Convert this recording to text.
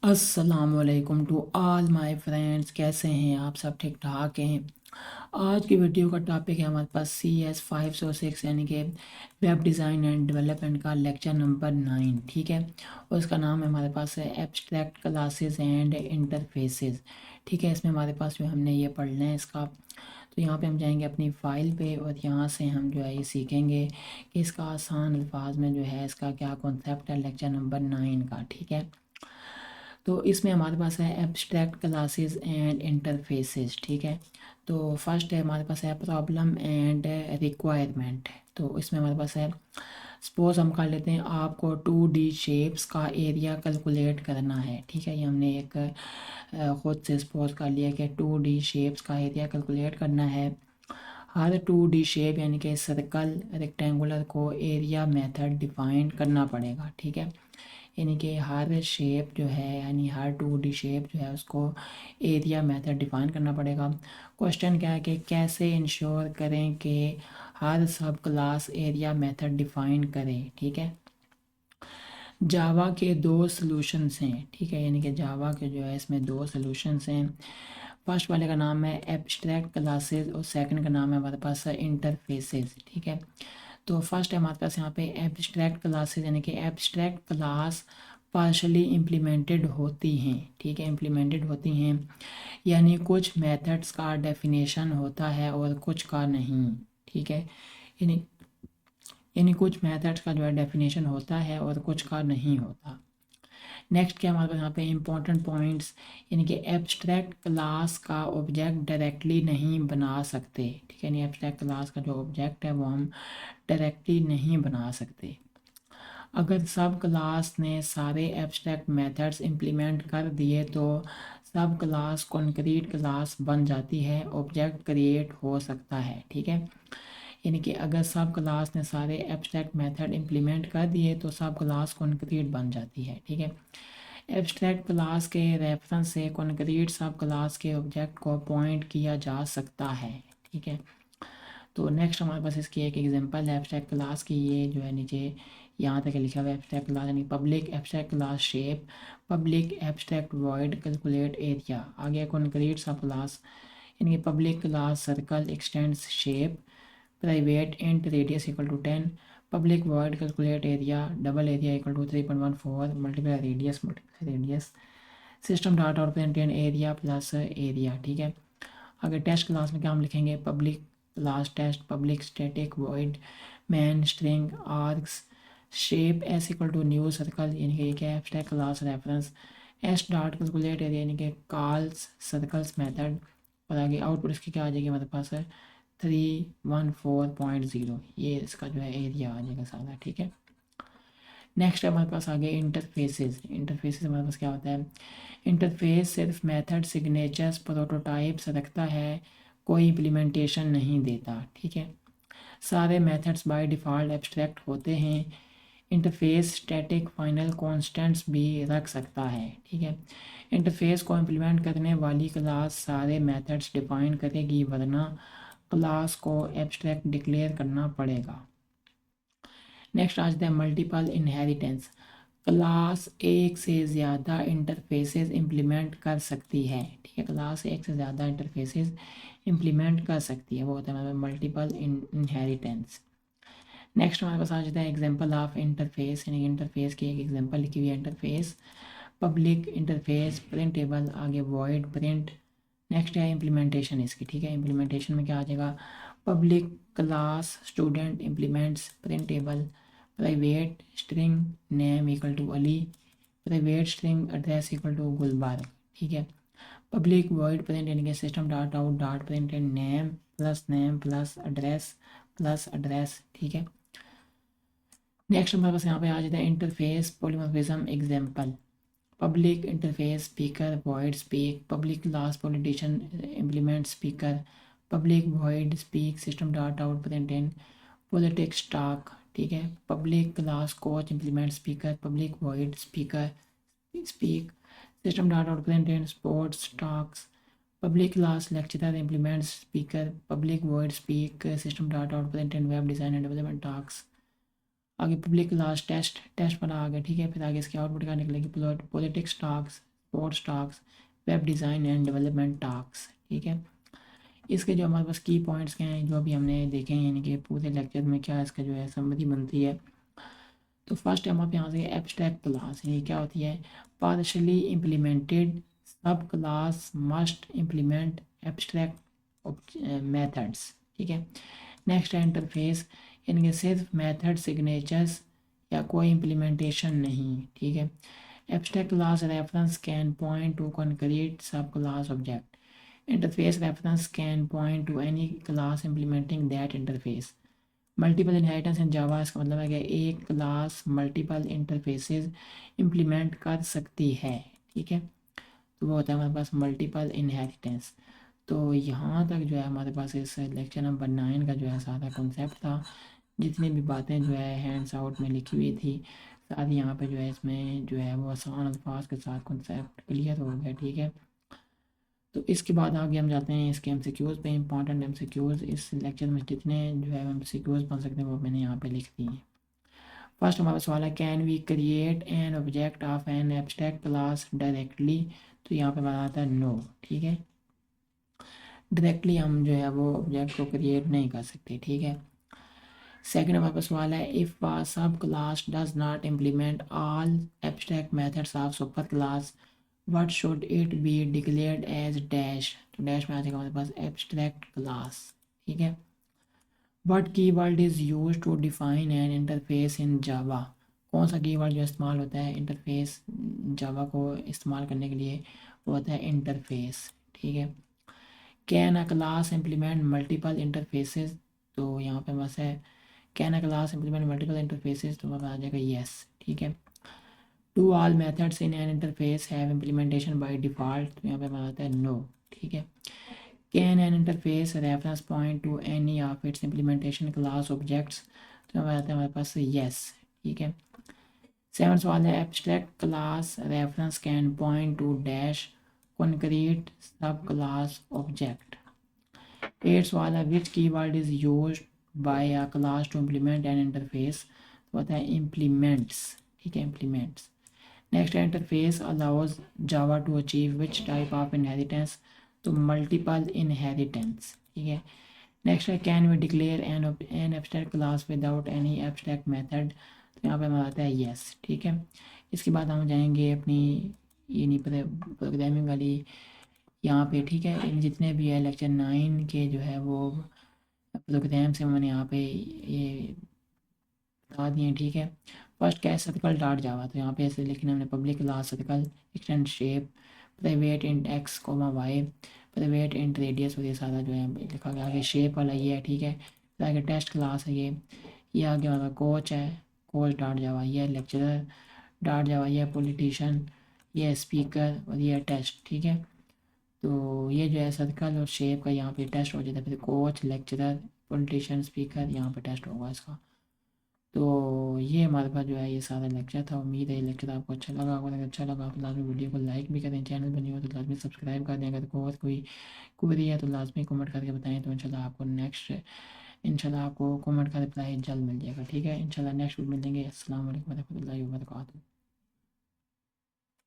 अस्सलामुअलैकुम to all my friends. कैसे हैं आप सब? ठीक ठाक हैं। आज की वीडियो का टॉपिक है हमारे पास CS 506 यानी कि वेब डिज़ाइन एंड डेवलपमेंट का लेक्चर नंबर 9। ठीक है, और इसका नाम है हमारे पास है एब्स्ट्रैक्ट क्लासेस एंड इंटरफेसेस। ठीक है, इसमें हमारे पास जो हमने ये पढ़ना है इसका, तो यहाँ पे हम जाएंगे अपनी फ़ाइल पे और यहाँ से हम जो है ये सीखेंगे कि इसका आसान अल्फाज में जो है इसका क्या कॉन्सेप्ट है लेक्चर नंबर 9 का। ठीक है, तो इसमें हमारे पास है एब्स्ट्रैक्ट क्लासेस एंड इंटरफेसेस। ठीक है, तो फर्स्ट है हमारे पास है प्रॉब्लम एंड रिक्वायरमेंट। तो इसमें हमारे पास है, सपोज हम कर लेते हैं आपको 2D शेप्स का एरिया कैलकुलेट करना है। ठीक है, ये हमने एक खुद से सपोज कर लिया कि 2D शेप्स का एरिया कैलकुलेट करना है। हर 2D शेप यानी कि सर्कल रेक्टेंगुलर को एरिया मेथड डिफाइन करना पड़ेगा। ठीक है, यानी कि हर शेप जो है यानी हर 2D शेप जो है उसको एरिया मेथड डिफाइन करना पड़ेगा। क्वेश्चन क्या है कि कैसे इंश्योर करें कि हर सब क्लास एरिया मेथड डिफाइन करें। ठीक है, जावा के दो सॉल्यूशंस हैं। ठीक है, यानी कि जावा के जो है इसमें दो सॉल्यूशंस हैं। फर्स्ट वाले का नाम है एब्स्ट्रैक्ट क्लासेस और सेकंड का नाम है हमारे पास इंटरफेसेस। ठीक है, तो फर्स्ट है हमारे पास यहाँ पे एब्स्ट्रैक्ट क्लासेस यानी कि एब्स्ट्रैक्ट क्लास पार्शली इम्प्लीमेंटेड होती हैं। ठीक है, इम्प्लीमेंटेड होती हैं यानी कुछ मेथड्स का डेफिनेशन होता है और कुछ का नहीं। ठीक है, यानी यानी कुछ मेथड्स का जो है डेफिनेशन होता है और कुछ का नहीं होता। नेक्स्ट क्या हमारे पास यहाँ पे इंपॉर्टेंट पॉइंट्स, यानी कि एब्स्ट्रैक्ट क्लास का ऑब्जेक्ट डायरेक्टली नहीं बना सकते। ठीक है, यानी एब्स्ट्रैक्ट क्लास का जो ऑब्जेक्ट है वो हम डायरेक्टली नहीं बना सकते। अगर सब क्लास ने सारे एब्स्ट्रैक्ट मेथड्स इम्प्लीमेंट कर दिए तो सब क्लास कॉन्क्रीट क्लास बन जाती है, ऑब्जेक्ट क्रिएट हो सकता है। ठीक है, यानी कि अगर सब क्लास ने सारे एब्स्ट्रैक्ट मेथड इम्प्लीमेंट कर दिए तो सब क्लास कॉन्क्रीट बन जाती है। ठीक है, एब्स्ट्रैक्ट क्लास के रेफरेंस से कॉन्क्रीट सब क्लास के ऑब्जेक्ट को पॉइंट किया जा सकता है। ठीक है, तो नेक्स्ट हमारे पास इसकी एक एग्जांपल है एब्स्ट्रैक्ट क्लास की। ये जो है नीचे यहाँ तक लिखा हुआ है एब्स्ट्रैक्ट क्लास यानी public abstract class shape, public abstract void calculate area. आगे कॉन्क्रीट सब क्लास यानी public class circle extends shape, private int radius equal to 10, public void calculate area, double area equal to 3.14 multiply radius system data और printed area plus area. ठीक है, अगर test class में क्या हम लिखेंगे, public class test public static void main string args shape S equal to new circle यानी कि क्या abstract class reference, S dot calculate area यानी कि कॉल्स सर्कल्स मेथड, और आगे आउटपुट इसकी क्या आ जाएगी हमारे पास है 314.0। ये इसका जो है एरिया आ जाएगा सारा। ठीक है, नेक्स्ट है हमारे पास आगे इंटरफेसेस। इंटरफेसेस हमारे पास क्या होता है, इंटरफेस सिर्फ मेथड सिग्नेचर्स प्रोटोटाइप्स रखता है, कोई इम्प्लीमेंटेशन नहीं देता। ठीक है, सारे मेथड्स बाय डिफ़ॉल्ट एब्स्ट्रैक्ट होते हैं। इंटरफेस स्टैटिक फाइनल कांस्टेंट्स भी रख सकता है। ठीक है, इंटरफेस को इम्प्लीमेंट करने वाली क्लास सारे मेथड्स डिफाइन करेगी, वरना क्लास को एब्स्ट्रैक्ट डिक्लेयर करना पड़ेगा। नेक्स्ट आ जाता है मल्टीपल इनहेरिटेंस। क्लास एक से ज़्यादा इंटरफेसेस इम्प्लीमेंट कर सकती है। ठीक है, क्लास एक से ज़्यादा इंटरफेसेस इम्प्लीमेंट कर सकती है, वो होता है हमारे मल्टीपल इनहेरिटेंस। नेक्स्ट हमारे पास आ जाता है एग्जांपल ऑफ इंटरफेस, यानी इंटरफेस की एक एग्जांपल लिखी हुई है इंटरफेस, पब्लिक इंटरफेस प्रिंटेबल, आगे वॉइड प्रिंट। नेक्स्ट है इम्प्लीमेंटेशन इसकी। ठीक है, इम्प्लीमेंटेशन में क्या आ जाएगा, public class student implements printable, private string name equal to Ali, private string address equal to Gulbar. ठीक है, पब्लिक वॉइड प्रिंट यानी कि system dot out dot print name plus address. ठीक है, नेक्स्ट हमारे पास यहाँ पे आ जाता है interface polymorphism example, public interface speaker void speak, public class politician implement speaker, public void speak system dot out print in politics talk. ठीक है, public class coach implement speaker, public void speaker speak system dot out print in sports talks, public class lecturer implement speaker, public void speak system dot out print in web design and development talks. आगे public class test पर आ गया। ठीक है, फिर आगे इसके output क्या निकलेगी, politics talks course task, web design and development task. ठीक है, इसके जो हमारे पास की पॉइंट्स क्या हैं जो अभी हमने देखे हैं, यानी कि पूरे लेक्चर में क्या इसका जो है समरी बनती है। तो फर्स्ट हम आप यहाँ से एब्स्ट्रैक्ट क्लास, ये क्या होती है, पार्शली इम्प्लीमेंटेड सब class must implement abstract methods. ठीक है, नेक्स्ट है इंटरफेस, इनके सिर्फ मेथड सिग्नेचर्स या कोई इम्प्लीमेंटेशन नहीं। ठीक है, abstract class reference can point to concrete sub class object, interface reference can point to any class implementing that interface. Multiple inheritance in Java, इसका मतलब है कि एक क्लास मल्टीपल इंटरफेसेस इम्प्लीमेंट कर सकती है। ठीक है, तो वो होता है हमारे पास मल्टीपल इनहेरिटेंस। तो यहाँ तक जो है हमारे पास इस लेक्चर नंबर 9 का जो है सारा कॉन्सेप्ट था। जितनी भी बातें जो है हैंड्स आउट में लिखी हुई थी, सारी यहाँ पे जो है इसमें जो है वो आसान अल्फाज के साथ कॉन्सेप्ट क्लियर हो गया। ठीक है, तो इसके बाद आगे हम जाते हैं इसके एमसीक्यूज़ पे। इंपॉर्टेंट एमसीक्यूज़ इस लेक्चर में जितने जो है एमसीक्यूज़ बन सकते हैं वो मैंने यहाँ पे लिख दिए हैं। फर्स्ट हमारा सवाल है, can we create an object of an abstract class directly. तो यहाँ पे हमारा आता है नो। ठीक है, डायरेक्टली हम जो है वो ऑब्जेक्ट को क्रिएट नहीं कर सकते। ठीक है, सेकंड हमारे पास सवाल है, if a sub class does not implement all abstract methods of super class what should it be declared as dash. तो डैश में आ जाएगा हमारे पास एब्स्ट्रैक्ट क्लास। ठीक है, what keyword is use to define an interface in Java. कौन सा कीवर्ड जो इस्तेमाल होता है इंटरफेस जावा को इस्तेमाल करने के लिए, वो होता है इंटरफेस। ठीक है, can a class implement multiple interfaces. तो यहाँ पे बस है can a class implement multiple interfaces, तो वहाँ आ जाएगा येस। ठीक है, do all methods in an interface have implementation by default. तो यहाँ पे हमारा आता है नो। ठीक है, can an interface reference point to any of its implementation class objects. तो हमारा आता है हमारे पास येस। ठीक है, सेवन सवाल है, abstract class reference can point to dash concrete sub class object. Eight सवाल है, which keyword is use by a class to implement an interface. तो होता है इम्प्लीमेंट्स। ठीक है, इम्प्लीमेंट्स। नेक्स्ट है, interface allows Java to achieve which type of inheritance. तो multiple inheritance. ठीक है, नेक्स्ट है, can we declare an abstract class without any abstract method. तो यहाँ पे हमारा आता है येस। ठीक है, इसके बाद हम जाएंगे अपनी ये नहीं पता प्रोग्रामिंग वाली यहाँ पे। ठीक है, इन जितने भी है लेक्चर 9 के जो है वो प्रोग्राम से मैंने यहाँ पे ये बता दिए। ठीक है, फर्स्ट क्या है, सर्कल डॉट जावा। तो यहाँ पे ऐसे लिखना हमने, public class circle extend shape private int X comma Y private int radius, और ये सारा जो है लिखा गया। आगे शेप वाला ये है। ठीक है, फिर आगे टेस्ट क्लास है ये आगे हमारा कोच है, कोच डॉट जावा। ये लेक्चरर डॉट जावा, ये पॉलिटिशियन, ये स्पीकर, और ये टेस्ट। ठीक है, तो ये जो है सर्कल और शेप का यहाँ पे टेस्ट हो जाता है। फिर कोच, लेक्चरर, पॉलिटिशियन, स्पीकर, यहाँ पे टेस्ट होगा इसका। तो ये हमारे पास जो है ये सारा लेक्चर था। उम्मीद है ये लेक्चर आपको अच्छा लगा होगा। अगर अच्छा लगा तो लाजमी वीडियो को लाइक भी करें, चैनल बनी हो तो लाजमी सब्सक्राइब कर दें। अगर कोई क्वेरी है तो लाजमी कमेंट करके बताएं, तो इंशाल्लाह आपको कमेंट का रिप्लाई जल्द मिल जाएगा। ठीक है, इंशाल्लाह नेक्स्ट वीडियो मिलेंगे। अस्सलाम वालेकुम रहमतुल्लाहि व बरकातहू।